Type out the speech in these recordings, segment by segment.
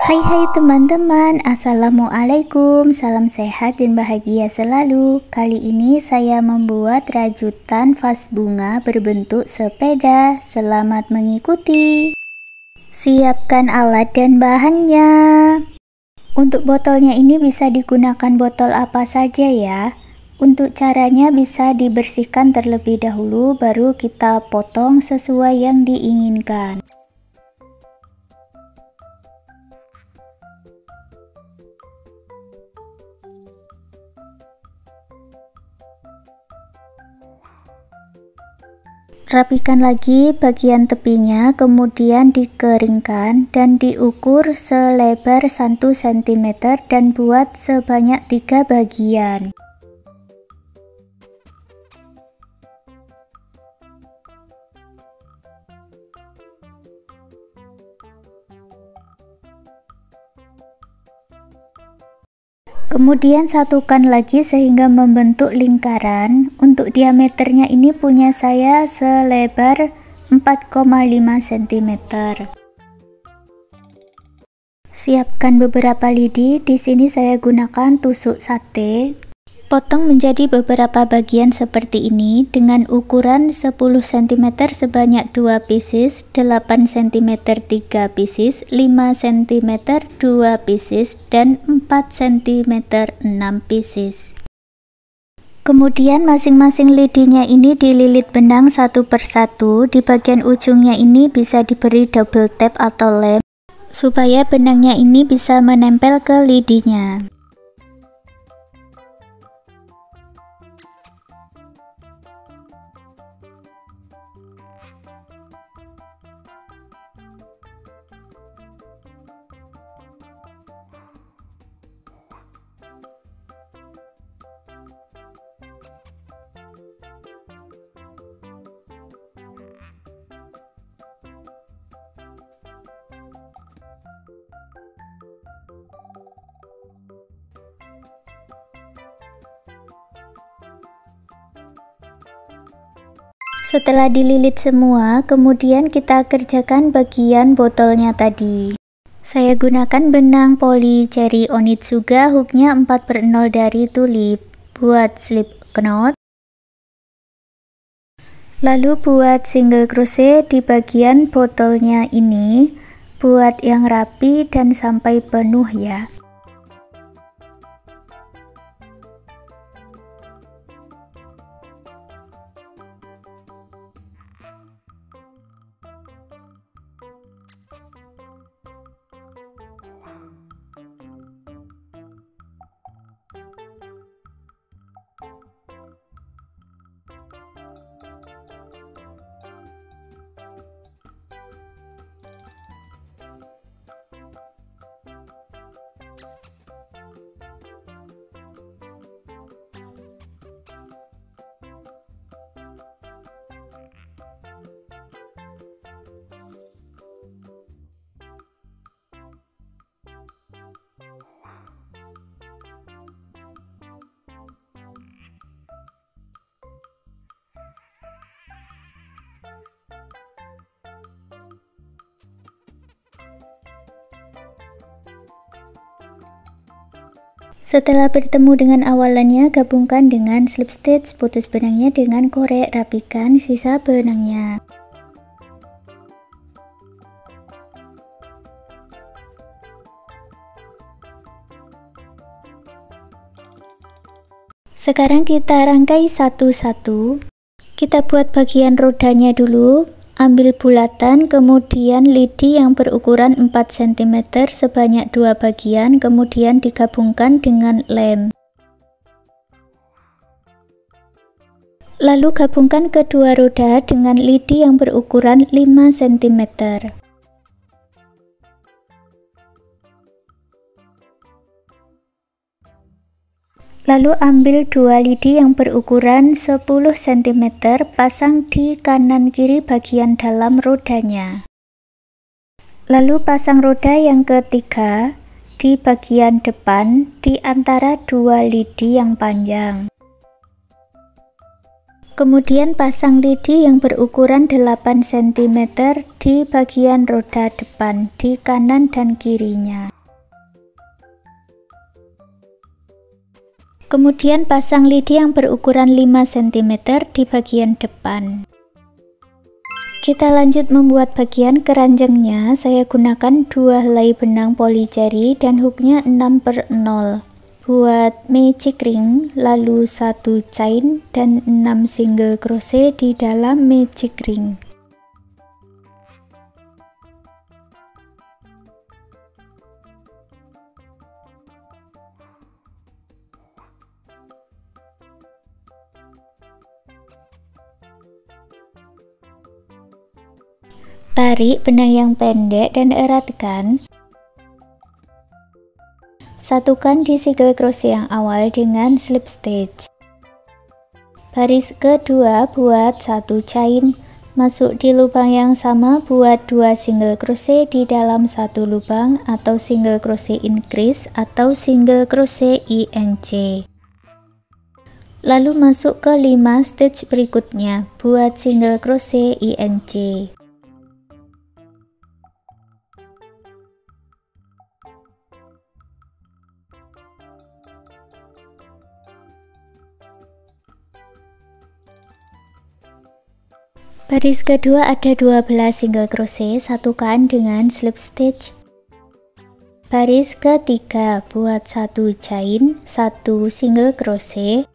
Hai teman-teman, Assalamualaikum, salam sehat dan bahagia selalu. Kali ini saya membuat rajutan vas bunga berbentuk sepeda. Selamat mengikuti. Siapkan alat dan bahannya. Untuk botolnya ini bisa digunakan botol apa saja ya. Untuk caranya bisa dibersihkan terlebih dahulu, baru kita potong sesuai yang diinginkan. Rapikan lagi bagian tepinya, kemudian dikeringkan dan diukur selebar 1 cm dan buat sebanyak 3 bagian. Kemudian satukan lagi sehingga membentuk lingkaran. Untuk diameternya ini punya saya selebar 4,5 cm. Siapkan beberapa lidi. Di sini saya gunakan tusuk sate. Potong menjadi beberapa bagian seperti ini dengan ukuran 10 cm sebanyak 2 pieces, 8 cm 3 pieces, 5 cm 2 pieces, dan 4 cm 6 pieces. Kemudian masing-masing lidinya ini dililit benang satu persatu. Di bagian ujungnya ini bisa diberi double tap atau lem supaya benangnya ini bisa menempel ke lidinya. Setelah dililit semua, kemudian kita kerjakan bagian botolnya tadi. Saya gunakan benang poli cherry Onitsuga, hooknya 4/0 dari tulip. Buat slip knot. Lalu buat single crochet di bagian botolnya ini. Buat yang rapi dan sampai penuh ya. Setelah bertemu dengan awalannya, gabungkan dengan slip stitch, putus benangnya dengan korek, rapikan sisa benangnya. Sekarang kita rangkai satu-satu. Kita buat bagian rodanya dulu. Ambil bulatan, kemudian lidi yang berukuran 4 cm sebanyak 2 bagian, kemudian digabungkan dengan lem. Lalu gabungkan kedua roda dengan lidi yang berukuran 5 cm. Lalu ambil 2 lidi yang berukuran 10 cm, pasang di kanan kiri bagian dalam rodanya. Lalu pasang roda yang ketiga di bagian depan di antara 2 lidi yang panjang. Kemudian pasang lidi yang berukuran 8 cm di bagian roda depan di kanan dan kirinya. Kemudian pasang lidi yang berukuran 5 cm di bagian depan. Kita lanjut membuat bagian keranjangnya. Saya gunakan 2 helai benang polyjari dan hooknya 6/0. Buat magic ring, lalu 1 chain dan 6 single crochet di dalam magic ring. Tarik benang yang pendek dan eratkan. Satukan di single crochet yang awal dengan slip stitch. Baris kedua buat 1 chain, masuk di lubang yang sama, buat 2 single crochet di dalam 1 lubang atau single crochet increase atau single crochet INC. Lalu masuk ke 5 stitch berikutnya, buat single crochet INC. Baris kedua ada 12 single crochet, satukan dengan slip stitch. Baris ketiga buat 1 chain, 1 single crochet,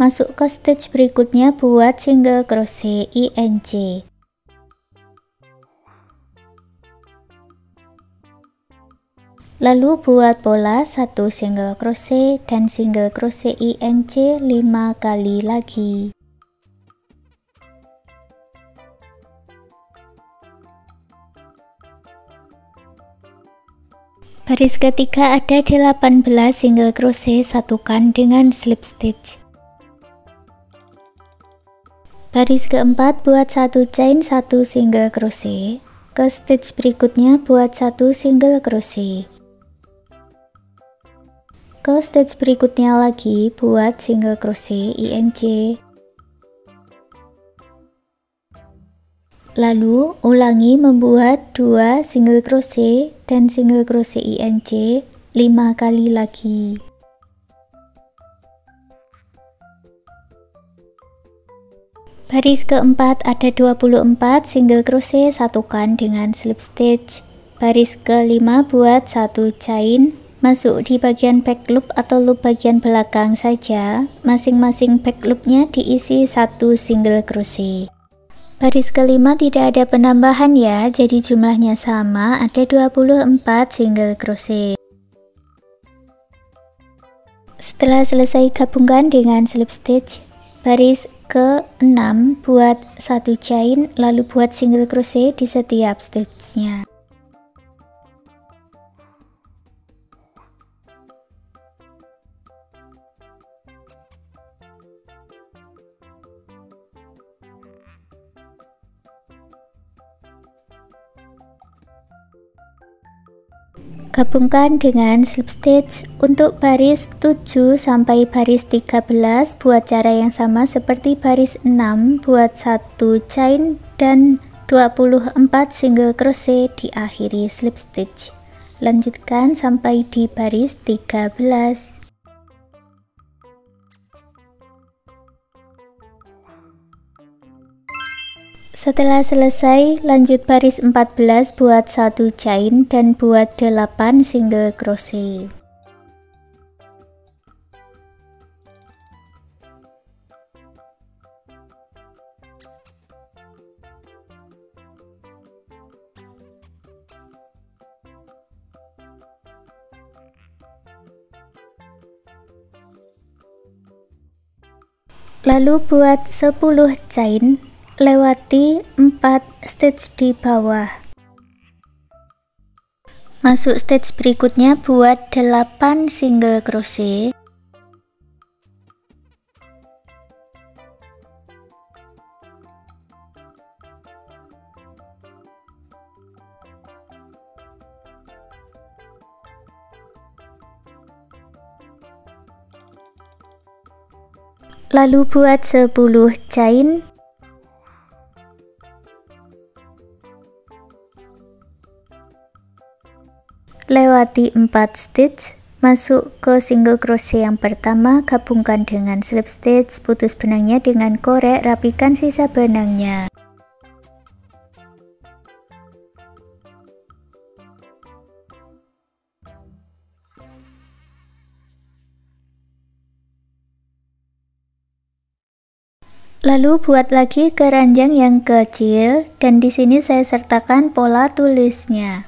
masuk ke stitch berikutnya, buat single crochet INC. Lalu buat pola 1 single crochet dan single crochet INC 5 kali lagi. Baris ketiga ada 18 single crochet, satukan dengan slip stitch. Baris keempat buat 1 chain, 1 single crochet, ke stitch berikutnya buat 1 single crochet. Ke stitch berikutnya lagi buat single crochet INC. Lalu ulangi membuat 2 single crochet dan single crochet INC 5 kali lagi. Baris keempat ada 24 single crochet, satukan dengan slip stitch. Baris kelima buat 1 chain, masuk di bagian back loop atau loop bagian belakang saja. Masing-masing back loopnya diisi 1 single crochet. Baris kelima tidak ada penambahan ya, jadi jumlahnya sama, ada 24 single crochet. Setelah selesai, gabungkan dengan slip stitch. Baris ke-6 buat 1 chain, lalu buat single crochet di setiap stitchnya. Gabungkan dengan slip stitch. Untuk baris 7 sampai baris 13 buat cara yang sama seperti baris 6, buat 1 chain dan 24 single crochet, diakhiri slip stitch. Lanjutkan sampai di baris 13. Setelah selesai, lanjut baris 14 buat 1 chain dan buat 8 single crochet. Lalu buat 10 chain, lewati 4 stitch di bawah. Masuk stitch berikutnya, buat 8 single crochet. Lalu buat 10 chain. Lewati 4 stitch Masuk ke single crochet yang pertama, gabungkan dengan slip stitch, putus benangnya dengan korek, rapikan sisa benangnya. Lalu buat lagi keranjang yang kecil, dan di sini saya sertakan pola tulisnya.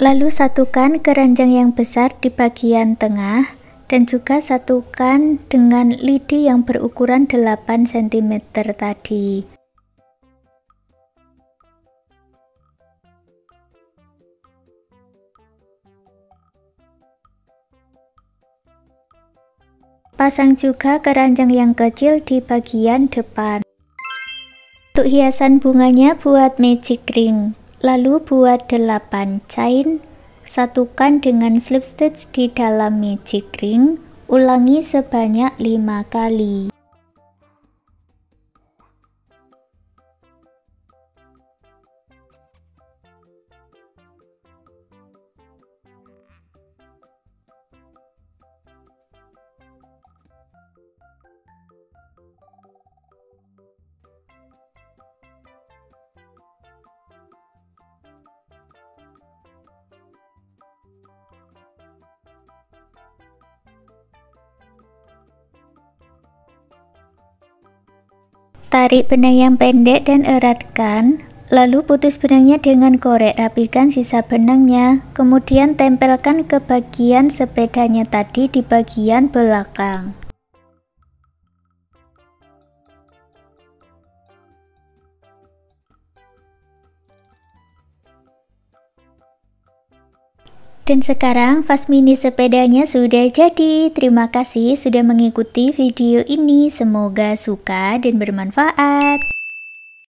Lalu satukan keranjang yang besar di bagian tengah dan juga satukan dengan lidi yang berukuran 8 cm tadi. Pasang juga keranjang yang kecil di bagian depan. Untuk hiasan bunganya buat magic ring. Lalu buat 8 chain, satukan dengan slip stitch di dalam magic ring, ulangi sebanyak 5 kali. Tarik benang yang pendek dan eratkan, lalu putus benangnya dengan korek, rapikan sisa benangnya, kemudian tempelkan ke bagian sepedanya tadi di bagian belakang. Dan sekarang vas mini sepedanya sudah jadi. Terima kasih sudah mengikuti video ini. Semoga suka dan bermanfaat.